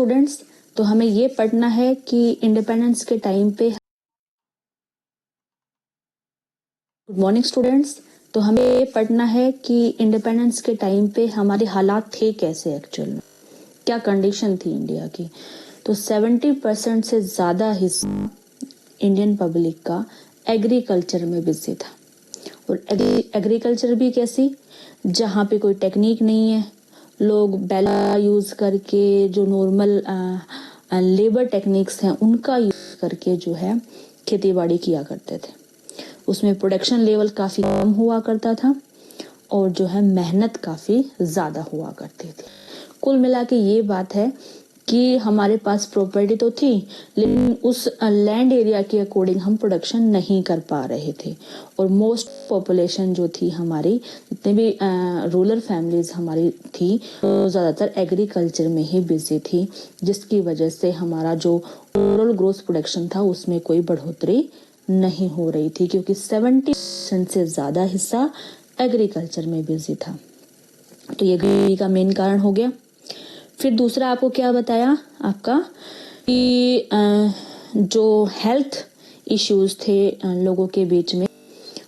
Students, तो हमें ये पढ़ना है कि इंडिपेंडेंस के टाइम पे गुड मॉर्निंग स्टूडेंट्स, तो हमें ये पढ़ना है कि इंडिपेंडेंस के टाइम पे हमारे हालात थे कैसे, एक्चुअल में क्या कंडीशन थी इंडिया की। तो 70% से ज़्यादा हिस्सा इंडियन पब्लिक का एग्रीकल्चर में बिजी था। और एग्रीकल्चर भी कैसी, जहाँ पे कोई टेक्निक नहीं है, लोग बैला यूज़ करके जो नॉर्मल लेबर टेक्निक्स हैं उनका यूज़ करके जो है खेती बाड़ी किया करते थे। उसमें प्रोडक्शन लेवल काफ़ी कम हुआ करता था और जो है मेहनत काफ़ी ज़्यादा हुआ करती थी। कुल मिला के ये बात है कि हमारे पास प्रॉपर्टी तो थी, लेकिन उस लैंड एरिया के अकॉर्डिंग हम प्रोडक्शन नहीं कर पा रहे थे। और मोस्ट पॉपुलेशन जो थी हमारी, जितने भी रूरल फैमिलीज हमारी थी, वो ज़्यादातर एग्रीकल्चर में ही बिजी थी, जिसकी वजह से हमारा जो ओवरऑल ग्रोथ प्रोडक्शन था उसमें कोई बढ़ोतरी नहीं हो रही थी, क्योंकि 70% से ज़्यादा हिस्सा एग्रीकल्चर में बिजी था। तो ये गरीबी का मेन कारण हो गया। फिर दूसरा आपको क्या बताया आपका कि जो हेल्थ इश्यूज थे लोगों के बीच में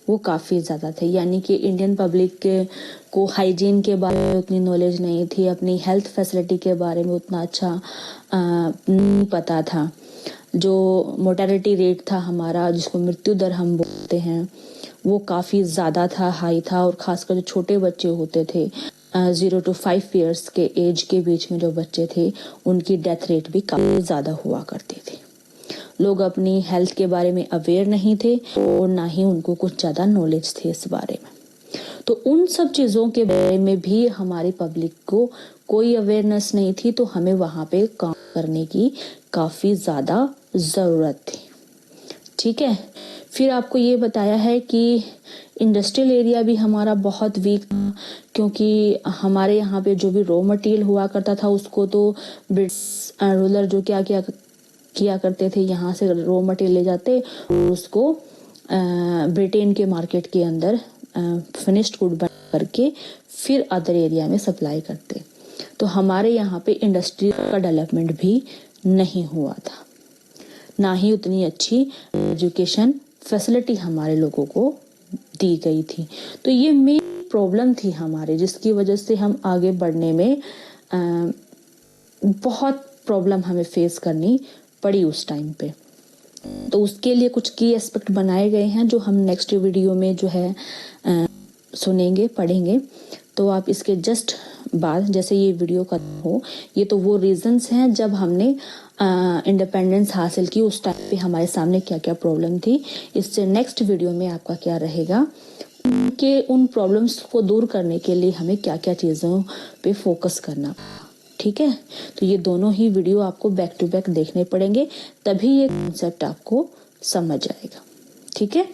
वो काफ़ी ज़्यादा थे, यानी कि इंडियन पब्लिक को हाइजीन के बारे में उतनी नॉलेज नहीं थी, अपनी हेल्थ फैसिलिटी के बारे में उतना अच्छा नहीं पता था। जो मोर्टेलिटी रेट था हमारा, जिसको मृत्यु दर हम बोलते हैं, वो काफ़ी ज़्यादा था, हाई था। और ख़ासकर जो छोटे बच्चे होते थे 0 to 5 ईयर्स के एज के बीच में जो बच्चे थे, उनकी डेथ रेट भी काफ़ी ज़्यादा हुआ करती थी। लोग अपनी हेल्थ के बारे में अवेयर नहीं थे और ना ही उनको कुछ ज़्यादा नॉलेज थे इस बारे में। तो उन सब चीज़ों के बारे में भी हमारी पब्लिक को कोई अवेयरनेस नहीं थी, तो हमें वहाँ पे काम करने की काफ़ी ज़्यादा ज़रूरत थी। ठीक है। फिर आपको ये बताया है कि इंडस्ट्रियल एरिया भी हमारा बहुत वीक था, क्योंकि हमारे यहाँ पे जो भी रॉ मटेरियल हुआ करता था उसको तो ब्रिटिश रूलर जो क्या क्या किया करते थे, यहाँ से रॉ मटेरियल ले जाते और उसको ब्रिटेन के मार्केट के अंदर फिनिश्ड गुड बना करके फिर अदर एरिया में सप्लाई करते। तो हमारे यहाँ पे इंडस्ट्री का डेवलपमेंट भी नहीं हुआ था, ना ही उतनी अच्छी एजुकेशन फैसिलिटी हमारे लोगों को दी गई थी। तो ये मेन प्रॉब्लम थी हमारे, जिसकी वजह से हम आगे बढ़ने में बहुत प्रॉब्लम हमें फेस करनी पड़ी उस टाइम पे। तो उसके लिए कुछ की एस्पेक्ट बनाए गए हैं जो हम नेक्स्ट वीडियो में जो है सुनेंगे, पढ़ेंगे। तो आप इसके जस्ट बाद, जैसे ये वीडियो का हो, ये तो वो रीजंस हैं जब हमने इंडिपेंडेंस हासिल की, उस टाइम पे हमारे सामने क्या क्या प्रॉब्लम थी। इससे नेक्स्ट वीडियो में आपका क्या रहेगा कि उन प्रॉब्लम्स को दूर करने के लिए हमें क्या क्या चीज़ों पे फोकस करना। ठीक है। तो ये दोनों ही वीडियो आपको बैक टू बैक देखने पड़ेंगे, तभी ये कॉन्सेप्ट आपको समझ आएगा। ठीक है।